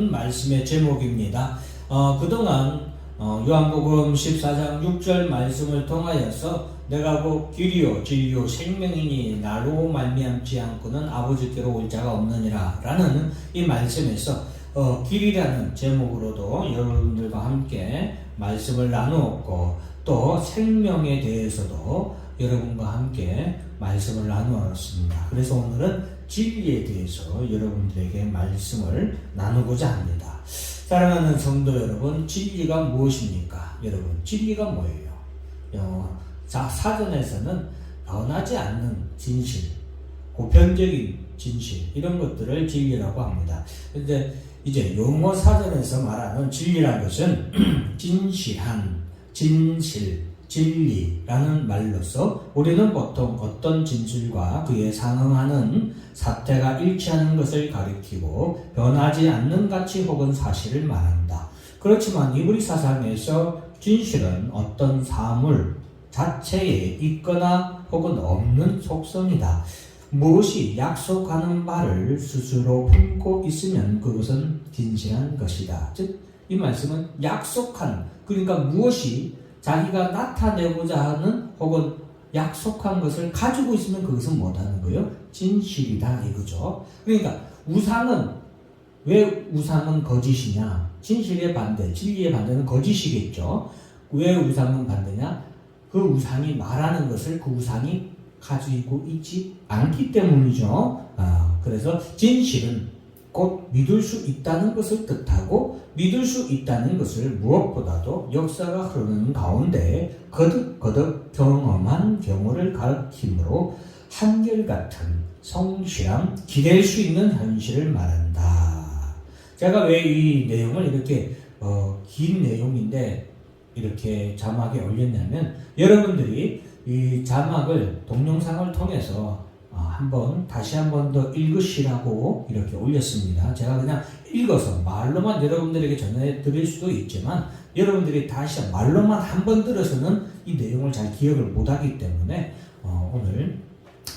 하는 말씀의 제목입니다. 그동안 요한복음 14장 6절 말씀을 통하여서 내가 곧 길이요 진리요 생명이니 나로 말미암지 않고는 아버지께로 올 자가 없느니라 라는 이 말씀에서 길이라는 제목으로도 여러분들과 함께 말씀을 나누었고, 또 생명에 대해서도 여러분과 함께 말씀을 나누었습니다. 그래서 오늘은 진리에 대해서 여러분들에게 말씀을 나누고자 합니다. 사랑하는 성도 여러분, 진리가 무엇입니까? 여러분, 진리가 뭐예요? 사전에서는 변하지 않는 진실, 보편적인 진실, 이런 것들을 진리라고 합니다. 근데 이제 영어 사전에서 말하는 진리라는 것은 진실한, 진실, 진리라는 말로서 우리는 보통 어떤 진술과 그에 상응하는 사태가 일치하는 것을 가리키고 변하지 않는 가치 혹은 사실을 말한다. 그렇지만 이브리 사상에서 진실은 어떤 사물 자체에 있거나 혹은 없는 속성이다. 무엇이 약속하는 바를 스스로 품고 있으면 그것은 진실한 것이다. 즉, 이 말씀은 약속한, 그러니까 무엇이 자기가 나타내고자 하는 혹은 약속한 것을 가지고 있으면 그것은 뭐라는 거예요? 진실이다 이거죠. 그러니까 왜 우상은 거짓이냐? 진실의 반대, 진리의 반대는 거짓이겠죠. 왜 우상은 반대냐? 그 우상이 말하는 것을 그 우상이 가지고 있지 않기 때문이죠. 그래서 진실은 곧 믿을 수 있다는 것을 뜻하고, 믿을 수 있다는 것을 무엇보다도 역사가 흐르는 가운데 거듭 경험한 경우를 가리키므로 한결같은 성실함, 기댈 수 있는 현실을 말한다. 제가 왜 이 내용을 이렇게 긴 내용인데 이렇게 자막에 올렸냐면, 여러분들이 이 자막을 동영상을 통해서 다시 한 번 더 읽으시라고 이렇게 올렸습니다. 제가 그냥 읽어서 말로만 여러분들에게 전해드릴 수도 있지만, 여러분들이 다시 말로만 한 번 들어서는 이 내용을 잘 기억을 못하기 때문에 오늘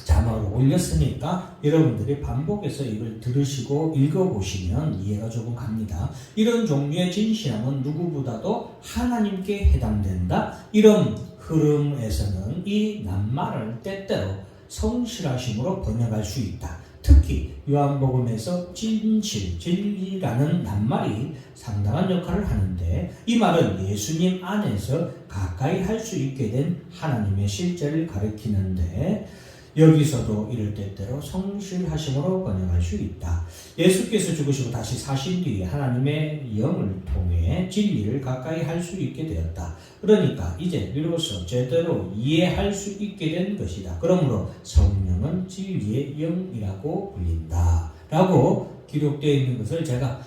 자막을 올렸으니까 여러분들이 반복해서 이걸 들으시고 읽어보시면 이해가 조금 갑니다. 이런 종류의 진실함은 누구보다도 하나님께 해당된다. 이런 흐름에서는 이 낱말을 때때로 성실하심으로 번역할 수 있다. 특히 요한복음에서 진실, 진리라는 낱말이 상당한 역할을 하는데, 이 말은 예수님 안에서 가까이 할 수 있게 된 하나님의 실제를 가리키는데, 여기서도 이럴 때때로 성실하심으로 번역할 수 있다. 예수께서 죽으시고 다시 사신 뒤에 하나님의 영을 통해 진리를 가까이 할 수 있게 되었다. 그러니까 이제 비로소 제대로 이해할 수 있게 된 것이다. 그러므로 성령은 진리의 영이라고 불린다 라고 기록되어 있는 것을 제가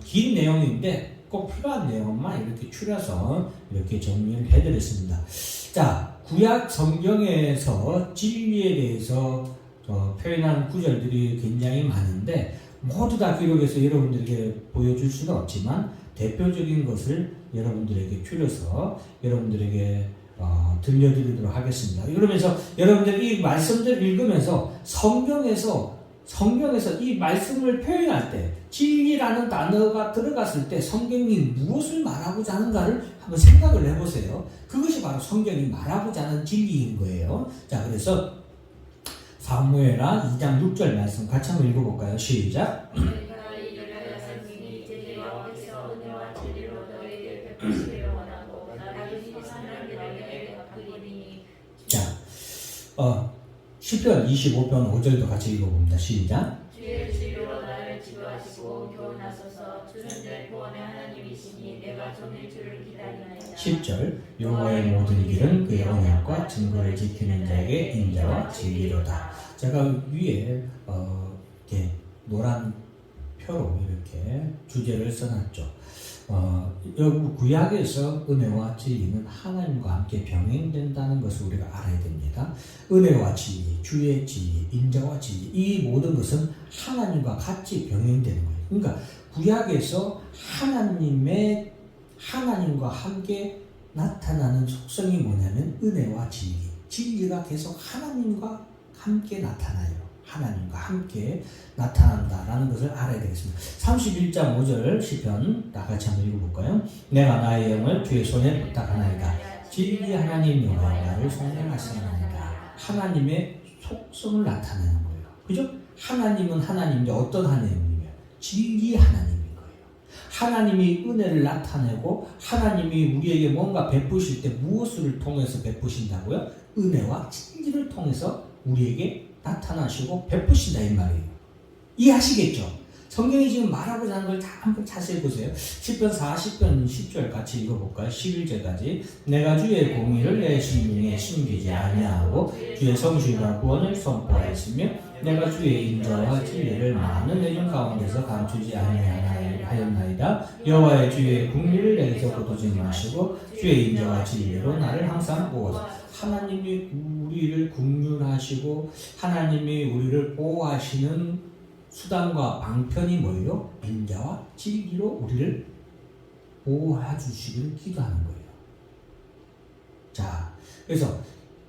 긴 내용인데 꼭 필요한 내용만 이렇게 추려서 이렇게 정리를 해드렸습니다. 자, 구약 성경에서 진리에 대해서 표현한 구절들이 굉장히 많은데 모두 다 기록해서 여러분들에게 보여줄 수는 없지만, 대표적인 것을 여러분들에게 추려서 여러분들에게 들려드리도록 하겠습니다. 그러면서 여러분들이 이 말씀들을 읽으면서 성경에서 이 말씀을 표현할 때 진리라는 단어가 들어갔을 때 성경이 무엇을 말하고자 하는가를 한번 생각을 해보세요. 그것이 바로 성경이 말하고자 하는 진리인 거예요. 자, 그래서 사무엘하 2장 6절 말씀 같이 한번 읽어볼까요? 시작. 자, 시편 25편 5절도 같이 읽어봅니다. 시작. 주의 진리로 나를 지도하시고 교훈하소서. 주는 내 구원의 하나님이시니 내가 종일 주를 기다리나이다. 10절. 여호와의 모든 길은 그의 언약과 증거를 지키는 자에게 인자와 진리로다. 제가 위에 이렇게 노란 표로 이렇게 주제를 써놨죠. 여기 구약에서 은혜와 진리는 하나님과 함께 병행된다는 것을 우리가 알아야 됩니다. 은혜와 진리, 주의 진리, 인자와 진리, 이 모든 것은 하나님과 같이 병행되는 거예요. 그러니까 구약에서 하나님과 함께 나타나는 속성이 뭐냐면 은혜와 진리, 진리가 계속 하나님과 함께 나타나요. 하나님과 함께 나타난다라는 것을 알아야 되겠습니다. 31장 5절 시편 다 같이 한번 읽어볼까요? 내가 나의 영을 주의 손에 부탁하나이다. 진리 하나님 여호와 나를 성령하시나이다. 하나님의 속성을 나타내는 거예요. 그죠? 하나님은 하나님인데 어떤 하나님이에요? 진리 하나님인 거예요. 하나님이 은혜를 나타내고 하나님이 우리에게 뭔가 베푸실 때 무엇을 통해서 베푸신다고요? 은혜와 진리를 통해서 우리에게 나타나시고 베푸신다 이 말이에요. 이해하시겠죠? 성경이 지금 말하고자 하는 걸 다 한번 자세히 보세요. 시편 40편 10절 같이 읽어볼까요? 11절까지 내가 주의 공의를 내 심중에 숨기지 아니하고 주의 성실과 구원을 선포하였으며 내가 주의 인자와 진리를 많은 내중 가운데서 감추지 아니하였나이다. 여호와의 주의 국리를 내게서 거두지 마시고 주의 인자와 진리로 나를 항상 보호하소서. 하나님이 우리를 국률하시고 하나님이 우리를 보호하시는 수단과 방편이 뭐예요? 인자와 진리로 우리를 보호해 주시기를 기도하는 거예요. 자, 그래서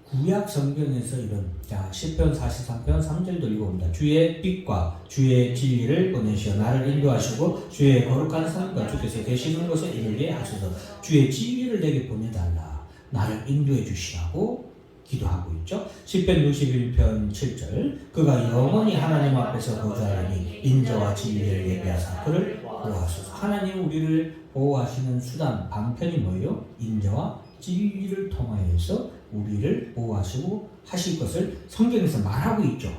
구약 성경에서 이런 시편 43편 3절도 읽어봅니다. 주의 빛과 주의 진리를 보내시어 나를 인도하시고 주의 거룩한 삶과 주께서 계시는 곳에 이르게 하소서. 주의 진리를 내게 보내달라. 나를 인도해 주시라고 기도하고 있죠. 시편 61편 7절 그가 영원히 하나님 앞에서 거주하리니 인자와 진리를 예비하사 그를 보호하소서. 하나님 우리를 보호하시는 수단 방편이 뭐예요? 인자와 진리를 통하여서 우리를 보호하시고 하실 것을 성경에서 말하고 있죠.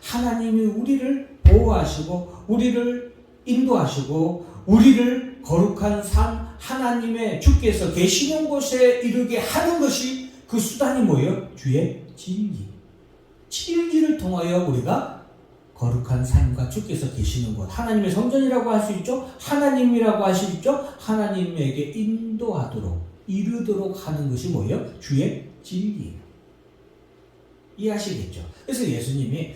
하나님이 우리를 보호하시고 우리를 인도하시고 우리를 거룩한 삶 하나님의 주께서 계시는 곳에 이르게 하는 것이 그 수단이 뭐예요? 주의 진리. 진리를 통하여 우리가 거룩한 삶과 주께서 계시는 곳, 하나님의 성전이라고 할 수 있죠? 하나님이라고 할 수 있죠? 하나님에게 인도하도록, 이르도록 하는 것이 뭐예요? 주의 진리예요. 이해하시겠죠? 그래서 예수님이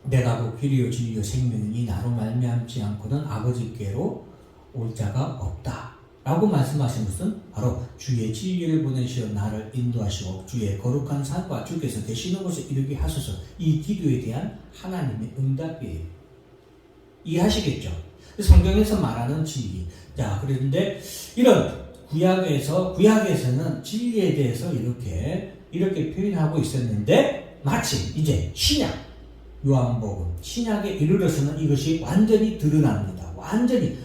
내가 곧 길이요 진리요 생명이니 나로 말미암지 않고는 아버지께로 올 자가 없다 라고 말씀하신 것은 바로 주의 진리를 보내시어 나를 인도하시고 주의 거룩한 삶과 주께서 계시는 곳에 이르게 하소서. 이 기도에 대한 하나님의 응답이에요. 이해하시겠죠? 성경에서 말하는 진리. 자, 그런데 이런 구약에서는 진리에 대해서 이렇게 표현하고 있었는데 마침 이제 신약 요한복음 신약에 이르러서는 이것이 완전히 드러납니다. 완전히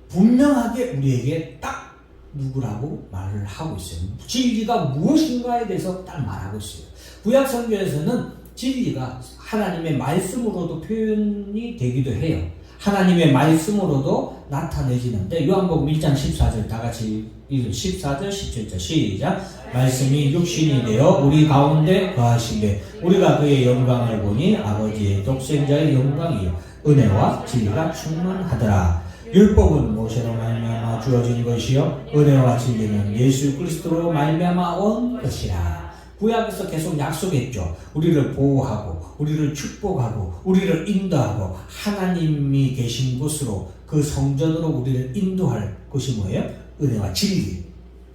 분명하게 우리에게 딱 누구라고 말을 하고 있어요. 진리가 무엇인가에 대해서 딱 말하고 있어요. 구약 성경에서는 진리가 하나님의 말씀으로도 표현이 되기도 해요. 하나님의 말씀으로도 나타내지는데 요한복음 1장 14절 다 같이 14절 17절 시작. 말씀이 육신이 되어 우리 가운데 거하시되 우리가 그의 영광을 보니 아버지의 독생자의 영광이요 은혜와 진리가 충만하더라. 율법은 모세로 말미암아 주어진 것이요 은혜와 진리는 예수 그리스도로 말미암아 온 것이라. 구약에서 계속 약속했죠. 우리를 보호하고 우리를 축복하고 우리를 인도하고 하나님이 계신 곳으로 그 성전으로 우리를 인도할 것이 뭐예요? 은혜와 진리.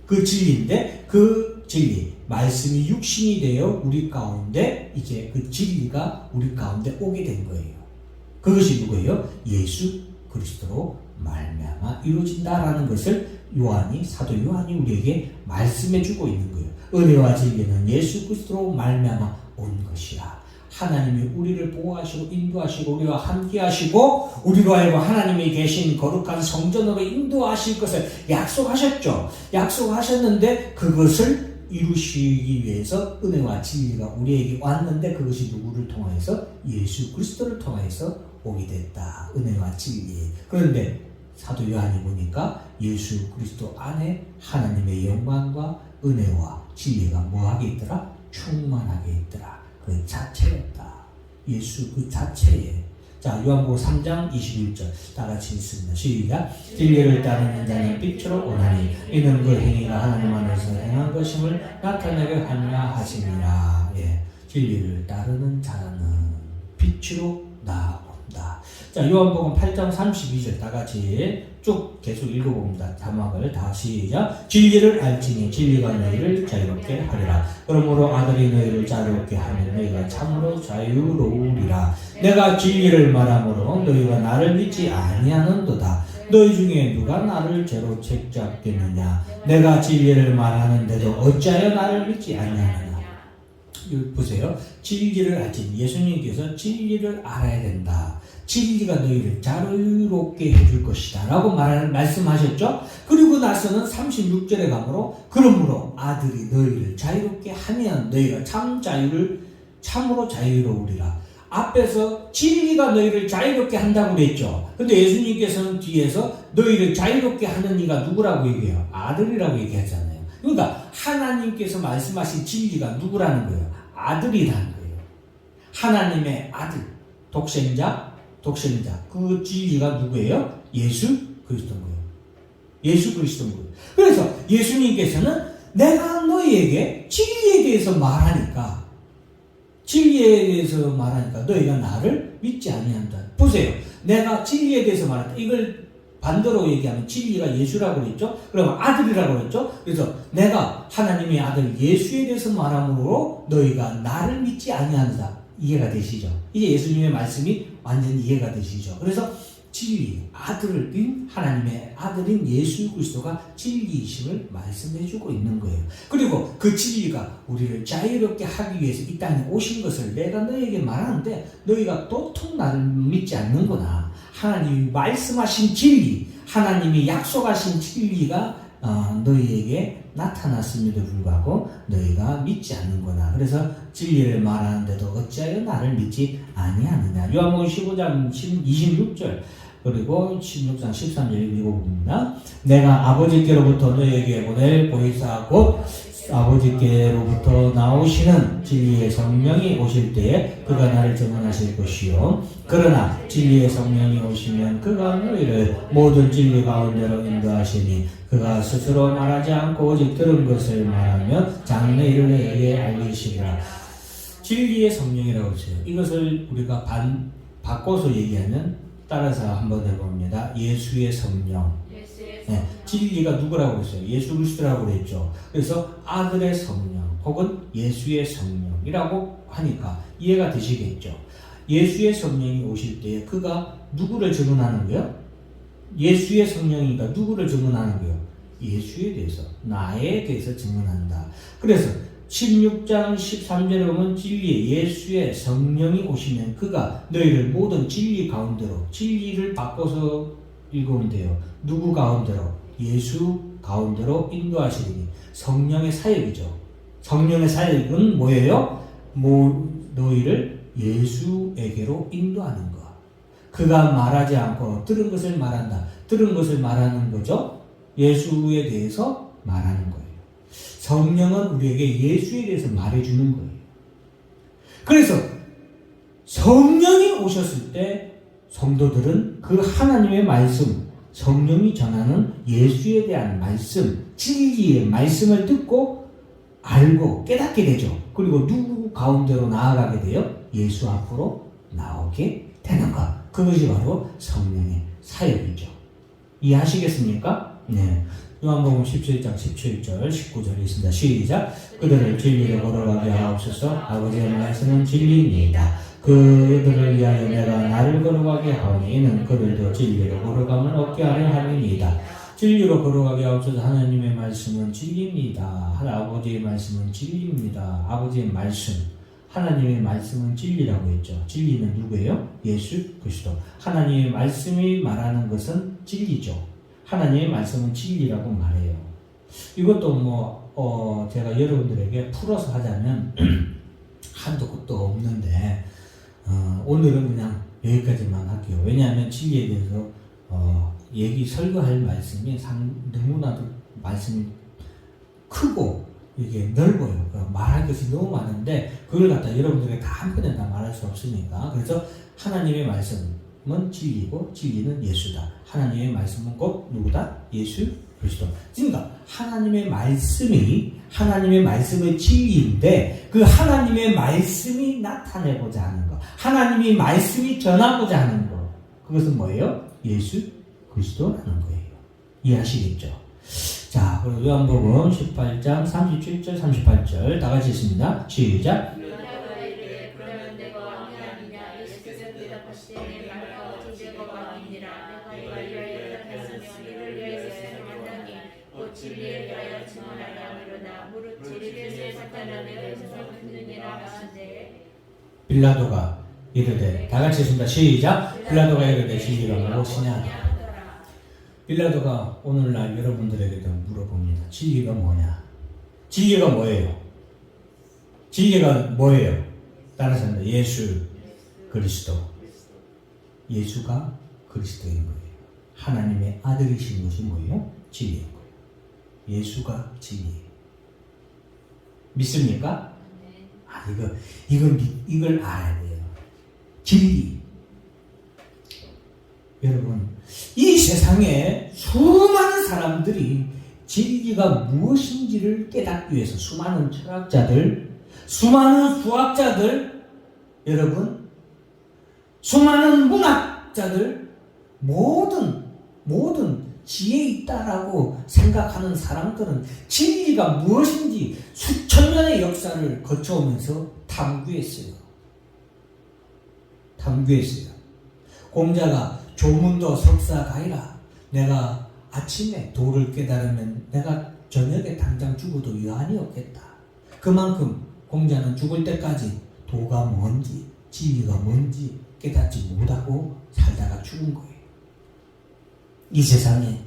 그 진리인데 그 진리 말씀이 육신이 되어 우리 가운데 이제 그 진리가 우리 가운데 오게 된 거예요. 그것이 누구예요? 예수 그리스도로 말미암아 이루어진다라는 것을 사도 요한이 우리에게 말씀해 주고 있는 거예요. 은혜와 진리는 예수 그리스도로 말미암아 온 것이라. 하나님이 우리를 보호하시고 인도하시고 우리와 함께 하시고 우리로 하여금 하나님이 계신 거룩한 성전으로 인도하실 것을 약속하셨죠. 약속하셨는데 그것을 이루시기 위해서 은혜와 진리가 우리에게 왔는데 그것이 누구를 통하여서? 예수 그리스도를 통하여서 오게 됐다. 은혜와 진리. 그런데 사도 요한이 보니까 예수 그리스도 안에 하나님의 영광과 은혜와 진리가 뭐하게 있더라? 충만하게 있더라. 그 자체였다. 예수 그 자체에. 자, 요한복음 3장 21절 다 같이 읽습니다. 시작. 진리를 따르는 자는 빛으로 오나니 이는 그 행위가 하나님 안에서 행한 것임을 나타내게 하느냐 하시니라. 예, 진리를 따르는 자는 빛으로 나아온다. 자, 요한복음 8장 32절 다 같이 쭉 계속 읽어봅니다. 자막을 다 시작. 진리를 알지니 진리가 너희를 자유롭게 하리라. 그러므로 아들이 너희를 자유롭게 하면 너희가 참으로 자유로우리라. 내가 진리를 말함으로 너희가 나를 믿지 아니하는도다. 너희 중에 누가 나를 죄로 책잡겠느냐? 내가 진리를 말하는데도 어찌하여 나를 믿지 아니하느냐? 여기 보세요. 진리를 알지. 예수님께서 진리를 알아야 된다. 진리가 너희를 자유롭게 해줄 것이다 라고 말씀하셨죠. 그리고 나서는 36절에 가므로 그러므로 아들이 너희를 자유롭게 하면 너희가 참으로 자유로우리라. 앞에서 진리가 너희를 자유롭게 한다고 그랬죠. 근데 예수님께서는 뒤에서 너희를 자유롭게 하는 이가 누구라고 얘기해요? 아들이라고 얘기하잖아요. 그러니까 하나님께서 말씀하신 진리가 누구라는 거예요? 아들이라는 거예요. 하나님의 아들, 독생자. 그 진리가 누구예요? 예수 그리스도인 거예요. 예수 그리스도인 거예요. 그래서 예수님께서는 내가 너희에게 진리에 대해서 말하니까 너희가 나를 믿지 아니한다. 보세요. 내가 진리에 대해서 말한다. 이걸 반대로 얘기하면 진리가 예수라고 그랬죠. 그러면 아들이라고 그랬죠. 그래서 내가 하나님의 아들 예수에 대해서 말함으로 너희가 나를 믿지 아니한다. 이해가 되시죠? 이제 예수님의 말씀이 완전히 이해가 되시죠? 그래서 진리, 하나님의 아들인 예수 그리스도가 진리이심을 말씀해주고 있는 거예요. 그리고 그 진리가 우리를 자유롭게 하기 위해서 이 땅에 오신 것을 내가 너희에게 말하는데 너희가 도통 나를 믿지 않는구나. 하나님이 말씀하신 진리, 하나님이 약속하신 진리가 너희에게 나타났음에도 불구하고 너희가 믿지 않는구나. 그래서 진리를 말하는데도 어찌하여 나를 믿지 아니하느냐. 요한복음 15장 26절 그리고 16장 13절 읽어봅니다. 내가 아버지께로부터 너희에게 보낼 보혜사 곧 아버지께로부터 나오시는 진리의 성령이 오실 때에 그가 나를 증언하실 것이요. 그러나 진리의 성령이 오시면 그가 너희를 모든 진리 가운데로 인도하시니 그가 스스로 말하지 않고 오직 들은 것을 말하며 장래일을 너희에게 알리시리라. 진리의 성령이라고 했어요. 이것을 우리가 바꿔서 얘기하면 따라서 한번 해봅니다. 예수의 성령. 네, 진리가 누구라고 했어요? 예수 그리스도라고 그랬죠. 그래서 아들의 성령 혹은 예수의 성령이라고 하니까 이해가 되시겠죠. 예수의 성령이 오실 때 그가 누구를 증언하는 거예요? 예수의 성령이니까 누구를 증언하는 거예요? 예수에 대해서, 나에 대해서 증언한다. 그래서 16장 13절에 보면 진리의 예수의 성령이 오시면 그가 너희를 모든 진리 가운데로, 진리를 바꿔서 읽으면 돼요. 누구 가운데로? 예수 가운데로 인도하시리니. 성령의 사역이죠. 성령의 사역은 뭐예요? 너희를 예수에게로 인도하는 것. 그가 말하지 않고 들은 것을 말한다. 들은 것을 말하는 거죠. 예수에 대해서 말하는 거예요. 성령은 우리에게 예수에 대해서 말해주는 거예요. 그래서 성령이 오셨을 때 성도들은 그 하나님의 말씀, 성령이 전하는 예수에 대한 말씀, 진리의 말씀을 듣고 알고 깨닫게 되죠. 그리고 누구 가운데로 나아가게 돼요? 예수 앞으로 나오게 되는 것. 그것이 바로 성령의 사역이죠. 이해하시겠습니까? 네. 요한복음 17장 17절 19절이 있습니다. 시작. 그들을 진리로 걸어가게 하옵소서. 아버지의 말씀은 진리입니다. 그들을 위하여 내가 나를 걸어가게 하오니 이는 그들도 진리로 걸어가면 얻게 하려 함이니이다. 진리로 걸어가게 하옵소서. 하나님의 말씀은 진리입니다. 아버지의 말씀은 진리입니다. 아버지의 말씀, 하나님의 말씀은 진리라고 했죠. 진리는 누구예요? 예수 그리스도. 하나님의 말씀이 말하는 것은 진리죠. 하나님의 말씀은 진리라고 말해요. 이것도 제가 여러분들에게 풀어서 하자면 한도 끝도 없는데 오늘은 그냥 여기까지만 할게요. 왜냐하면 진리에 대해서 설교할 말씀이 너무나도 말씀이 크고 이게 넓어요. 말할 것이 너무 많은데 그걸 갖다 여러분들에게 다 한 번에 다 말할 수 없으니까. 그래서 하나님의 말씀은 진리고 진리는 예수다. 하나님의 말씀은 곧 누구다? 예수 그리스도. 그러니까 하나님의 말씀의 진리인데 그 하나님의 말씀이 나타내고자 하는 것, 하나님의 말씀이 전하고자 하는 것, 그것은 뭐예요? 예수 그리스도라는 거예요. 이해하시겠죠? 자, 그리고 요한복음 18장 37절 38절 다 같이 읽습니다. 시작. 빌라도가 이르되 그러면 내가 왕이 아니냐? 예수께서 대답하시되 내 말과 어찌 내가 왕이니라. 내가 이를 택했으며 이를 위하여 하나님 곧 진리에 대하여 증언하라 하노라. 무릇 진리를 사탄아 내가 에서 듣느니라 하시되 빌라도가 이르되 다 같이 읽습니다. 시작. 빌라도가 이르되 진리가 무엇이냐? 빌라도가 오늘날 여러분들에게도 물어봅니다. 진리가 뭐냐? 진리가 뭐예요? 진리가 뭐예요? 따라서 합니다. 예수 그리스도. 예수가 그리스도인 거예요. 하나님의 아들이신 것이 뭐예요? 진리인 거예요. 예수가 진리예요. 믿습니까? 아, 이걸 알아야 돼요. 진리. 여러분, 이 세상에 수많은 사람들이 진리가 무엇인지를 깨닫기 위해서 수많은 철학자들, 수많은 수학자들, 여러분, 수많은 문학자들, 모든 지혜 있다라고 생각하는 사람들은 진리가 무엇인지 수천 년의 역사를 거쳐오면서 탐구했어요. 공자가 조문도 석사가이라. 내가 아침에 도를 깨달으면 내가 저녁에 당장 죽어도 여한이 없겠다. 그만큼 공자는 죽을 때까지 도가 뭔지 진리가 뭔지 깨닫지 못하고 살다가 죽은 거예요. 이 세상에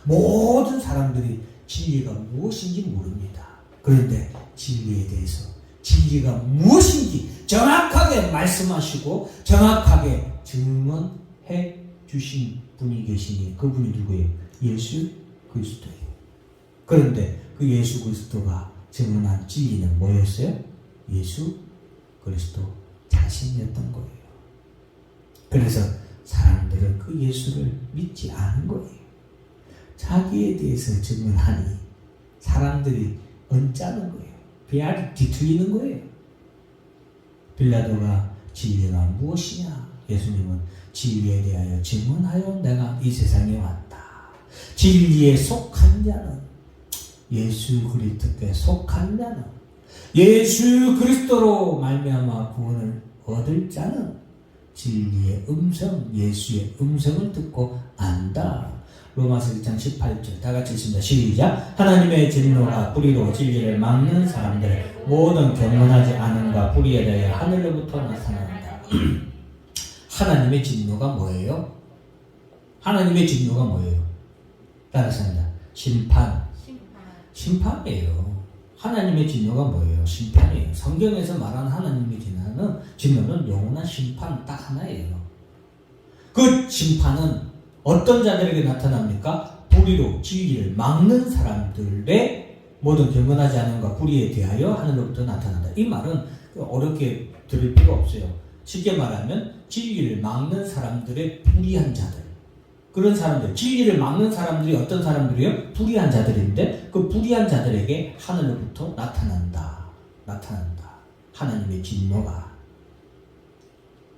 모든 사람들이 진리가 무엇인지 모릅니다. 그런데 진리에 대해서 진리가 무엇인지 정확하게 말씀하시고 정확하게 증언해 주신 분이 계시니 그분이 누구예요? 예수 그리스도예요. 그런데 그 예수 그리스도가 증언한 진리는 뭐였어요? 예수 그리스도 자신이었던 거예요. 그래서 사람들은 그 예수를 믿지 않은 거예요. 자기에 대해서 증언하니 사람들이 언짢은 거예요. 배알이 뒤틀리는 거예요. 빌라도가 진리가 무엇이냐? 예수님은 진리에 대하여 증언하여 내가 이 세상에 왔다. 진리에 속한 자는 예수 그리스도께 속한 자는 예수 그리스도로 말미암아 구원을 얻을 자는 진리의 음성, 예수의 음성을 듣고 안다. 로마서 1장 18절 다 같이 읽습니다. 시작. 하나님의 진노가 뿌리로 진리를 막는 사람들 모든 경건하지 않음과 뿌리에 대해 하늘로부터 나타난다. 하나님의 진노가 뭐예요? 하나님의 진노가 뭐예요? 따라서 합니다. 심판이에요. 하나님의 진노가 뭐예요? 심판이에요. 성경에서 말하는 하나님의 진노는 영원한 심판 딱 하나예요. 그 심판은 어떤 자들에게 나타납니까? 불의로 진리를 막는 사람들의 모든 경건하지 않음과 불의에 대하여 하늘로부터 나타난다. 이 말은 어렵게 들을 필요 없어요. 쉽게 말하면 진리를 막는 사람들의 불의한 자들, 그런 사람들, 진리를 막는 사람들이 어떤 사람들이요? 불의한 자들인데 그 불의한 자들에게 하늘로부터 나타난다. 하나님의 진노가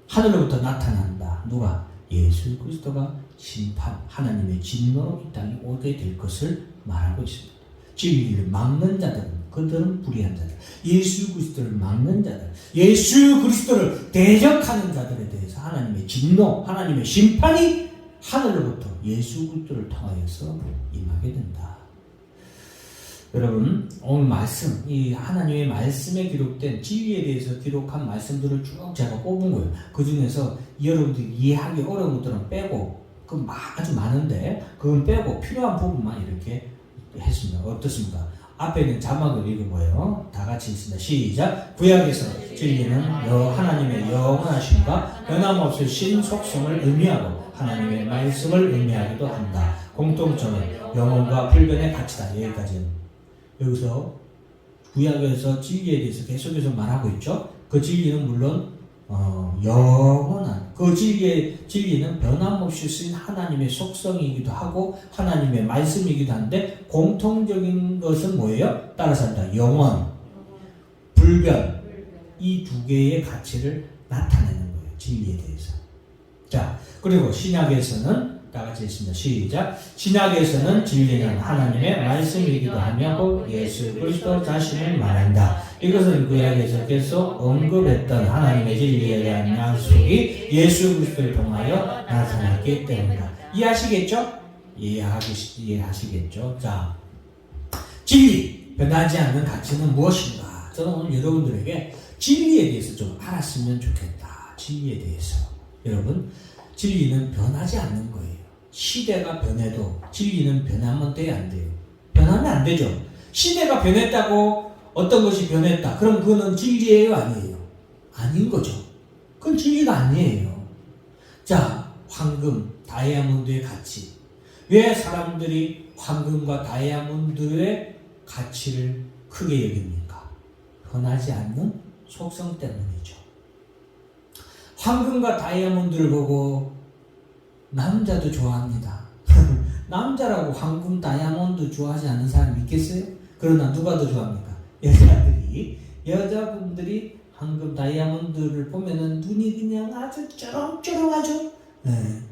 하늘로부터 나타난다. 누가? 예수 그리스도가 심판, 하나님의 진노로 이 땅에 오게 될 것을 말하고 있습니다. 진리를 막는 자들은 그들은 불의한 자들, 예수 그리스도를 막는 자들, 예수 그리스도를 대적하는 자들에 대해서 하나님의 진노, 하나님의 심판이 하늘로부터 예수 그리스도를 통하여서 임하게 된다. 여러분, 오늘 말씀, 이 하나님의 말씀에 기록된 진리에 대해서 기록한 말씀들을 쭉 제가 뽑은 거예요. 그 중에서 여러분들이 이해하기 어려운 것들은 빼고, 그 아주 많은데 그건 빼고 필요한 부분만 이렇게 했습니다. 어떻습니까? 앞에 있는 자막을 읽어보아요. 다 같이 읽습니다. 시작. 구약에서 진리는 하나님의 영원하심과 변함없으신 속성을 의미하고 하나님의 말씀을 의미하기도 한다. 공통점은 영혼과 불변의 가치다. 여기까지는. 여기서 구약에서 진리에 대해서 계속해서 말하고 있죠. 그 진리는 물론 영원한 그 진리는 변함없이 쓰인 하나님의 속성이기도 하고 하나님의 말씀이기도 한데 공통적인 것은 뭐예요? 따라서 한다. 영원, 불변 이 두 개의 가치를 나타내는 거예요. 진리에 대해서. 자, 그리고 신약에서는 다 같이 있습니다. 시작. 신약에서는 진리는 하나님의 말씀이기도 하며 곧 예수 그리스도 자신을 말한다. 이것은 구약에서 계속 언급했던 하나님의 진리에 대한 약속이 예수 그리스도를 통하여 나타났기 때문이다. 이해하시겠죠? 이해하시겠죠? 자, 진리, 변하지 않는 가치는 무엇인가? 저는 오늘 여러분들에게 진리에 대해서 좀 알았으면 좋겠다. 진리에 대해서. 여러분, 진리는 변하지 않는 거예요. 시대가 변해도 진리는 변하면 돼야 안 돼요. 변하면 안 되죠. 시대가 변했다고 어떤 것이 변했다. 그럼 그거는 진리예요? 아니에요? 아닌 거죠. 그건 진리가 아니에요. 자, 황금, 다이아몬드의 가치. 왜 사람들이 황금과 다이아몬드의 가치를 크게 여깁니까? 변하지 않는 속성 때문이죠. 황금과 다이아몬드를 보고 남자도 좋아합니다. 남자라고 황금, 다이아몬드 좋아하지 않는 사람이 있겠어요? 그러나 누가 더 좋아합니까? 여자분들이 황금, 다이아몬드를 보면은 눈이 그냥 아주 쩌렁쩌렁하죠? 네.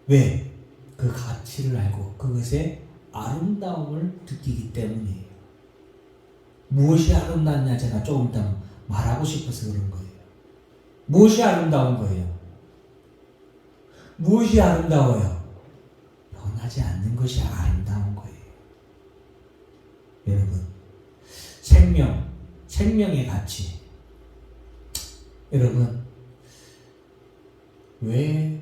왜? 그 가치를 알고 그것의 아름다움을 느끼기 때문이에요. 무엇이 아름답냐 제가 조금 이따 말하고 싶어서 그런 거예요. 무엇이 아름다운 거예요? 무엇이 아름다워요? 변하지 않는 것이 아름다운 거예요. 여러분, 생명의 가치. 여러분, 왜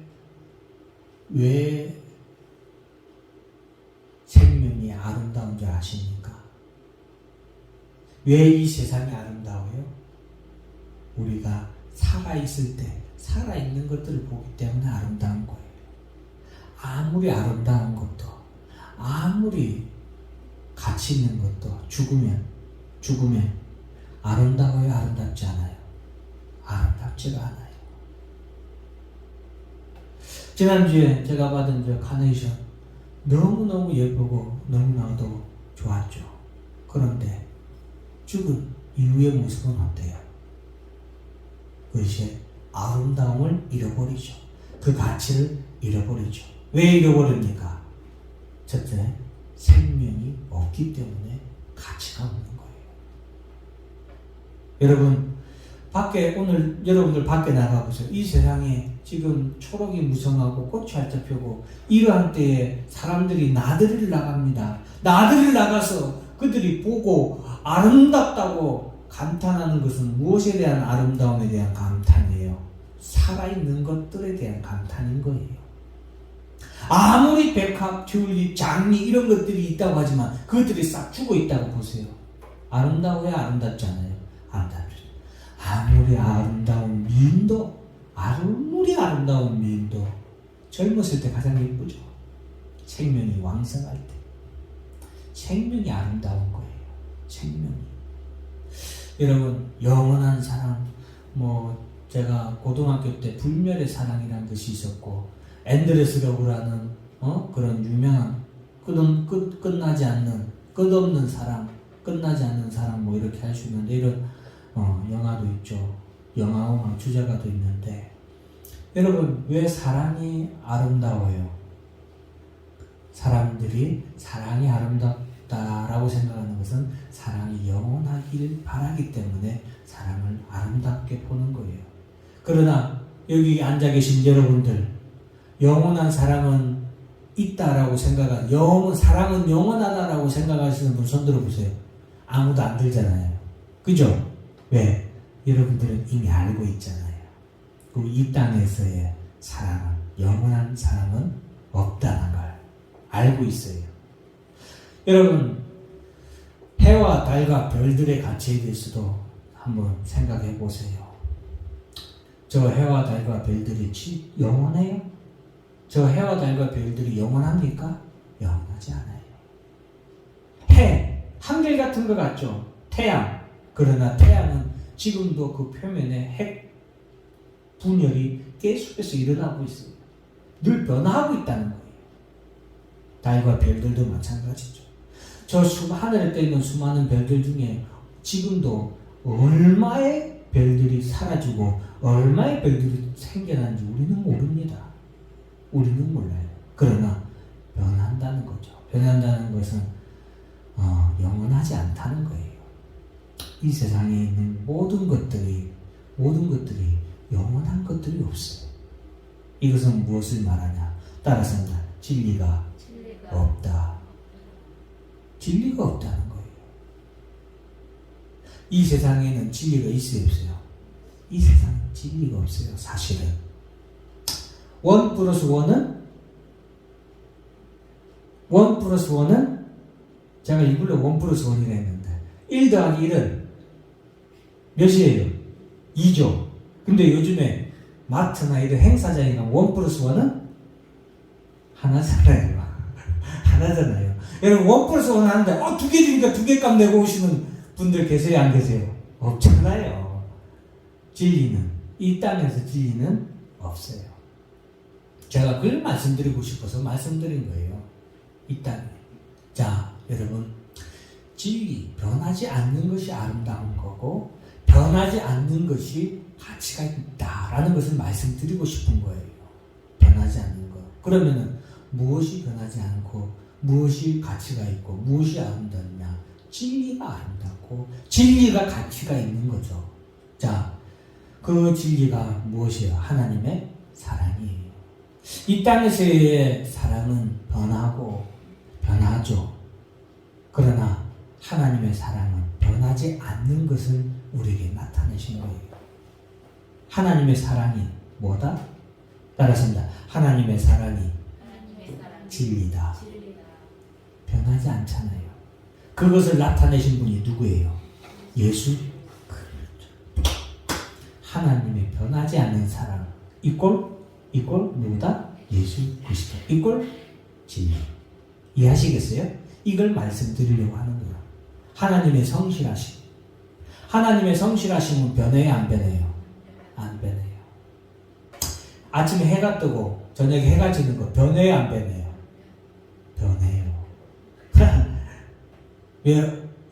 생명이 아름다운 줄 아십니까? 왜 이 세상이 아름다워요? 우리가 살아있을 때 살아있는 것들을 보기 때문에 아름다운 거예요. 아무리 아름다운 것도, 아무리 가치 있는 것도 죽으면 아름다워요? 아름답지 않아요? 아름답지가 않아요. 지난주에 제가 받은 저 카네이션 너무너무 예쁘고 너무나도 좋았죠. 그런데 죽은 이후의 모습은 어때요? 그것이 아름다움을 잃어버리죠. 그 가치를 잃어버리죠. 왜 잃어버립니까? 첫째, 생명이 없기 때문에 가치가 없는 거예요. 여러분, 오늘 여러분들 밖에 나가보세요. 이 세상에 지금 초록이 무성하고 꽃이 활짝 펴고 이러한 때에 사람들이 나들이를 나갑니다. 나들이를 나가서 그들이 보고 아름답다고 감탄하는 것은 무엇에 대한 아름다움에 대한 감탄이에요? 살아있는 것들에 대한 감탄인 거예요. 아무리 백합, 튤립, 장미 이런 것들이 있다고 하지만 그것들이 싹 죽어 있다고 보세요. 아름다워야 아름답지 않아요? 아름답죠. 아무리 아름다운 미인도 젊었을 때 가장 예쁘죠. 생명이 왕성할 때. 생명이 아름다운 거예요. 생명이. 여러분, 영원한 사랑, 제가 고등학교 때 불멸의 사랑이라는 것이 있었고, 앤드레스 러브라는, 그런 유명한, 끝나지 않는, 끝없는 사랑, 끝나지 않는 사랑, 이렇게 할 수 있는데, 이런, 영화도 있죠. 영화와 주제가도 있는데, 여러분, 왜 사랑이 아름다워요? 사람들이 사랑이 아름답다라고 생각하는 것은 사랑이 영원하길 바라기 때문에 사랑을 아름답게 보는 거예요. 그러나 여기 앉아 계신 여러분들, 영원한 사랑은 있다라고 사랑은 영원하다라고 생각하시는 분 손 들어보세요. 아무도 안 들잖아요. 그죠? 왜? 여러분들은 이미 알고 있잖아요. 그리고 이 땅에서의 영원한 사랑은 없다는 걸 알고 있어요. 여러분, 해와 달과 별들의 가치에 대해서도 한번 생각해 보세요. 저 해와 달과 별들이 영원해요? 저 해와 달과 별들이 영원합니까? 영원하지 않아요. 해, 한결같은 것 같죠? 태양. 그러나 태양은 지금도 그 표면에 핵 분열이 계속해서 일어나고 있어요. 늘 변화하고 있다는 거예요. 달과 별들도 마찬가지죠. 저 하늘에 떠 있는 수많은 별들 중에 지금도 얼마의 별들이 사라지고 얼마의 별들이 생겨나는지 우리는 모릅니다. 우리는 몰라요. 그러나 변한다는 거죠. 변한다는 것은 영원하지 않다는 거예요. 이 세상에 있는 모든 것들이 영원한 것들이 없어요. 이것은 무엇을 말하냐? 따라서 진리가 없다. 진리가 없다는 거예요. 이 세상에는 진리가 있어요, 없어요? 이 세상에 진리가 없어요, 사실은. 1 플러스 1은 제가 이걸로 1 플러스 1이라 했는데 1 더하기 1은 몇이에요? 2죠. 근데 요즘에 마트나 이런 행사장에 가면 1 플러스 1은 하나잖아요. 하나잖아요. 여러분 1 플러스 1 하는데 2개 주니까 2개 값 내고 오시는 분들 계세요, 안 계세요? 없잖아요. 진리는, 이 땅에서 진리는 없어요. 제가 그걸 말씀드리고 싶어서 말씀드린 거예요. 이 땅에. 자, 여러분, 진리, 변하지 않는 것이 아름다운 거고 변하지 않는 것이 가치가 있다라는 것을 말씀드리고 싶은 거예요. 변하지 않는 것. 그러면은 무엇이 변하지 않고 무엇이 가치가 있고 무엇이 아름답냐? 진리가 아름답고 진리가 가치가 있는 거죠. 자, 그 진리가 무엇이에요? 하나님의 사랑이에요. 이 땅에서의 사랑은 변하죠. 그러나 하나님의 사랑은 변하지 않는 것을 우리에게 나타내신 거예요. 하나님의 사랑이 뭐다? 따라서입니다. 하나님의 사랑이 진리다. 변하지 않잖아요. 그것을 나타내신 분이 누구예요? 예수 그리스도. 하나님의 변하지 않는 사랑 이꼴 누구다? 예수 그리스도 이꼴 진리. 이해하시겠어요? 이걸 말씀드리려고 하는 거예요. 하나님의 성실하심. 하나님의 성실하심은 변해요, 안 변해요? 안 변해요. 아침에 해가 뜨고 저녁에 해가 지는 거 변해요, 안 변해요? 변해요.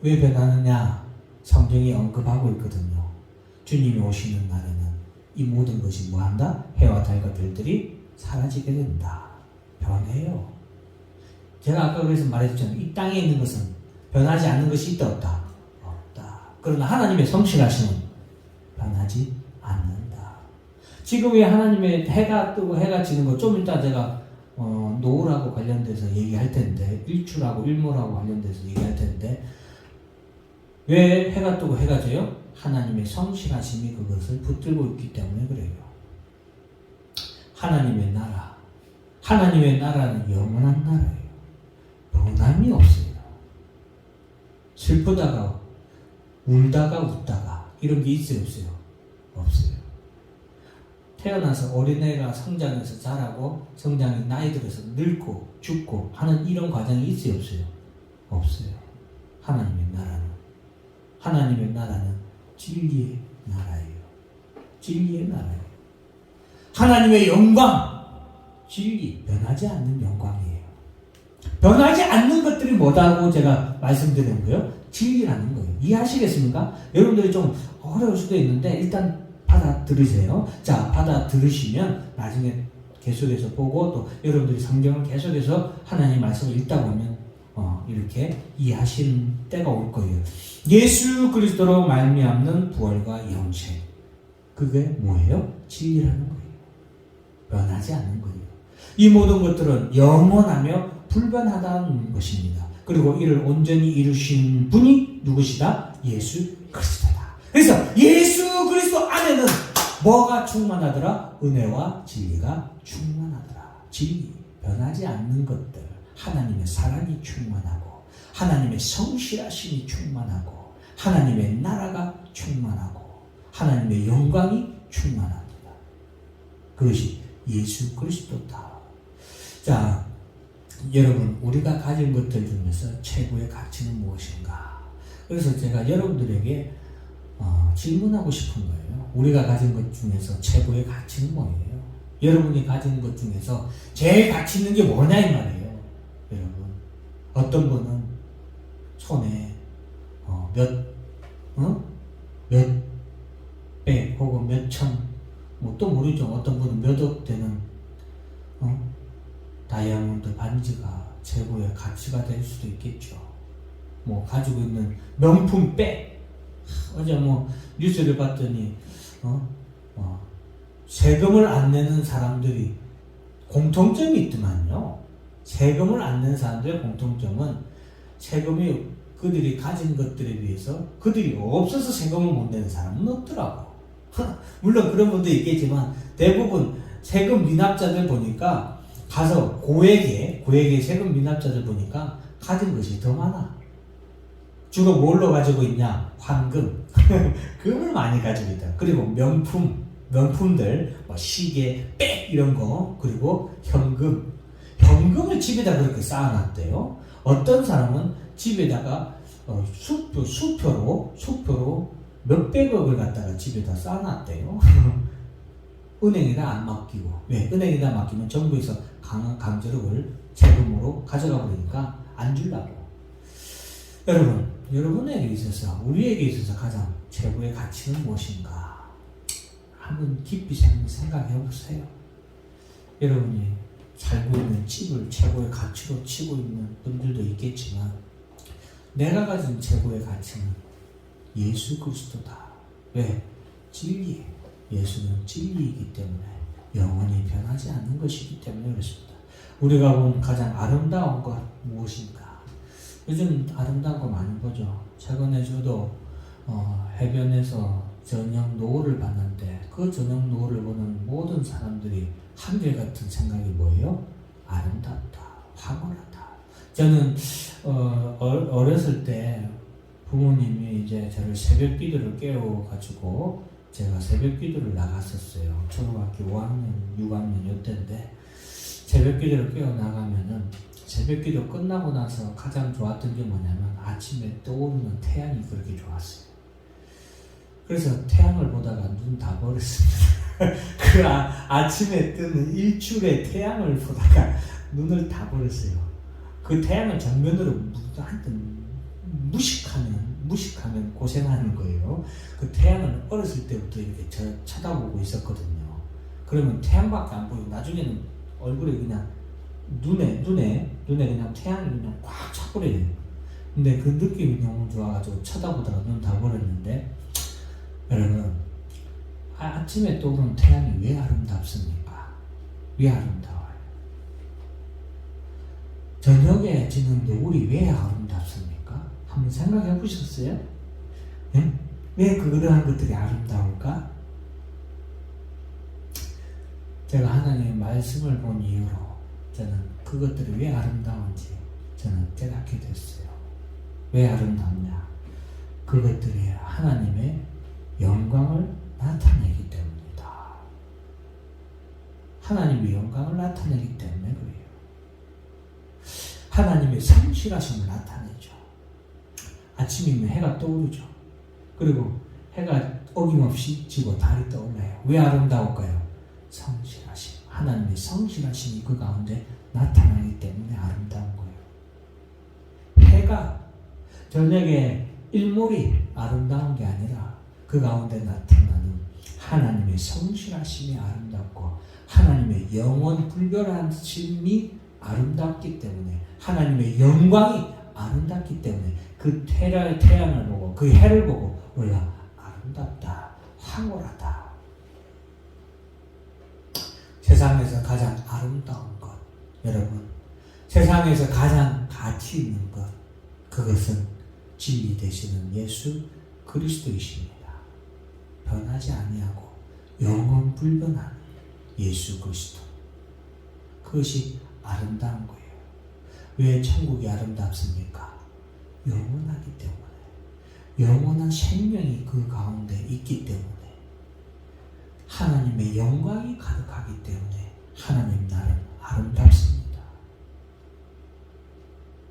왜 변하느냐? 성경이 언급하고 있거든요. 주님이 오시는 날에는 이 모든 것이 뭐한다? 해와 달과 별들이 사라지게 된다. 변해요. 제가 아까 그래서 말했잖아요. 이 땅에 있는 것은 변하지 않는 것이 있다, 없다? 없다. 그러나 하나님의 성실하심은 변하지 않는다. 지금 왜 하나님의 해가 뜨고 해가 지는 거 좀 이따 제가 노을하고 관련돼서 얘기할 텐데, 일출하고 일몰하고 관련돼서 얘기할 텐데, 왜 해가 뜨고 해가 져요? 하나님의 성실하심이 그것을 붙들고 있기 때문에 그래요. 하나님의 나라. 하나님의 나라는 영원한 나라예요. 변함이 없어요. 슬프다가 울다가 웃다가 이런 게 있어요, 없어요? 없어요. 태어나서 어린애가 성장해서 자라고 성장이 나이 들어서 늙고 죽고 하는 이런 과정이 있어요, 없어요? 없어요. 하나님의 나라는 진리의 나라예요. 진리의 나라예요. 하나님의 영광, 진리, 변하지 않는 영광이에요. 변하지 않는 것들이 뭐다고 제가 말씀드리는 거예요? 진리라는 거예요. 이해하시겠습니까? 여러분들이 좀 어려울 수도 있는데 일단 받아들으세요. 자, 받아들으시면 나중에 계속해서 보고 또 여러분들이 성경을 계속해서 하나님 말씀을 읽다 보면 이렇게 이해하시는 때가 올 거예요. 예수 그리스도로 말미암는 부활과 영생. 그게 뭐예요? 진리라는 거예요. 변하지 않는 거예요. 이 모든 것들은 영원하며 불변하다는 것입니다. 그리고 이를 온전히 이루신 분이 누구시다? 예수 그리스도다. 그래서 예수 그리스도 안에는 뭐가 충만하더라? 은혜와 진리가 충만하더라. 진리, 변하지 않는 것들, 하나님의 사랑이 충만하고 하나님의 성실하심이 충만하고 하나님의 나라가 충만하고 하나님의 영광이 충만합니다. 그것이 예수 그리스도다. 자, 여러분, 우리가 가진 것들 중에서 최고의 가치는 무엇인가? 그래서 제가 여러분들에게 질문하고 싶은 거예요. 우리가 가진 것 중에서 최고의 가치는 뭐예요? 여러분이 가진 것 중에서 제일 가치 있는 게 뭐냐 이 말이에요. 여러분, 어떤 분은 손에 또 모르죠. 어떤 분은 몇 억 되는 다이아몬드 반지가 최고의 가치가 될 수도 있겠죠. 뭐 가지고 있는 명품 백. 어제 뭐 뉴스를 봤더니 세금을 안 내는 사람들이 공통점이 있더만요. 세금을 안 내는 사람들의 공통점은 세금이 그들이 가진 것들에 비해서 그들이 없어서 세금을 못 내는 사람은 없더라고. 물론 그런 분도 있겠지만 대부분 세금 미납자들 보니까 가서 고액의 세금 미납자들 보니까 가진 것이 더 많아. 주로 뭘로 가지고 있냐? 황금. 금을 많이 가지고 있다. 그리고 명품들, 뭐 시계, 백 이런 거, 그리고 현금을 집에다 그렇게 쌓아놨대요. 어떤 사람은 집에다가 수표로 몇백억을 갖다가 집에다 쌓아놨대요. 은행에다 안 맡기고. 왜? 은행에다 맡기면 정부에서 강제력을 세금으로 가져가 버리니까 안 주려고. 여러분에게 있어서, 우리에게 있어서 가장 최고의 가치는 무엇인가? 한번 깊이 생각해 보세요. 여러분이 살고 있는 집을 최고의 가치로 치고 있는 분들도 있겠지만, 내가 가진 최고의 가치는 예수 그리스도다. 왜? 진리. 예수는 진리이기 때문에 영원히 변하지 않는 것이기 때문에 그렇습니다. 우리가 본 가장 아름다운 것 무엇인가? 요즘 아름다운 거 많이 보죠. 최근에 저도 해변에서 저녁 노을을 봤는데 그 저녁 노을을 보는 모든 사람들이 한결같은 생각이 뭐예요? 아름답다, 황홀하다. 저는 어렸을 때 부모님이 이제 저를 새벽 기도를 깨워가지고 제가 새벽 기도를 나갔었어요. 초등학교 5학년, 6학년 이때인데 새벽 기도를 깨워 나가면은 새벽 기도 끝나고 나서 가장 좋았던 게 뭐냐면 아침에 떠오르는 태양이 그렇게 좋았어요. 그래서 태양을 보다가 눈 다 버렸습니다. 그 아침에 뜨는 일출의 태양을 보다가 눈을 다 버렸어요. 그 태양을 정면으로 하여튼 무식하면 고생하는 거예요. 그 태양을 어렸을 때부터 이렇게 쳐다보고 있었거든요. 그러면 태양밖에 안 보이고 나중에는 얼굴에 그냥 눈에 그냥 태양이 그냥 꽉 차버려요. 근데 그 느낌이 너무 좋아가지고 쳐다보다가 눈 다 버렸는데, 여러분, 아침에 떠오르는 태양이 왜 아름답습니까? 왜 아름다워요? 저녁에 지는 노을이 왜 아름답습니까? 한번 생각해 보셨어요? 네? 왜 그러한 것들이 아름다울까? 제가 하나님의 말씀을 본 이후로 저는 그것들이 왜 아름다운지 저는 깨닫게 됐어요. 왜 아름답냐? 그것들이 하나님의 영광을 나타내기 때문이다. 하나님의 영광을 나타내기 때문에 그래요. 하나님의 성실하심을 나타내죠. 아침이면 해가 떠오르죠. 그리고 해가 어김없이 지고 달이 떠올라요. 왜 아름다울까요? 성실하심. 하나님의 성실하심이 그 가운데 나타나기 때문에 아름다운 거예요. 해가 저녁에 일몰이 아름다운 게 아니라 그 가운데 나타나는 하나님의 성실하심이 아름답고 하나님의 영원 불변하심이 아름답기 때문에 하나님의 영광이 아름답기 때문에 그 태양을 보고 그 해를 보고 우리가 아름답다, 황홀하다. 세상에서 가장 아름다운 것, 여러분, 세상에서 가장 가치 있는 것, 그것은 진리 되시는 예수 그리스도이십니다. 변하지 아니하고 영원 불변한 예수 그리스도. 그것이 아름다운 거예요. 왜 천국이 아름답습니까? 영원하기 때문에. 영원한 생명이 그 가운데 있기 때문에. 하나님의 영광이 가득하기 때문에 하나님 나라는 아름답습니다.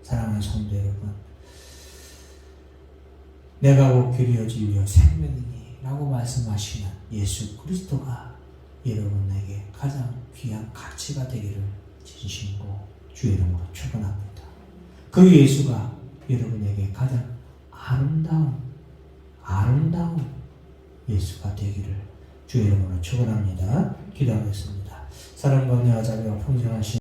사랑하는 성도 여러분, 내가 곧 길이요 진리요 생명이니 라고 말씀하시는 예수 그리스도가 여러분에게 가장 귀한 가치가 되기를 진심으로 주의 이름으로 축원합니다. 그 예수가 여러분에게 가장 아름다운 예수가 되기를 주의 이름으로 축원합니다. 기도하겠습니다. 사랑과 은혜와 자비와 풍성하신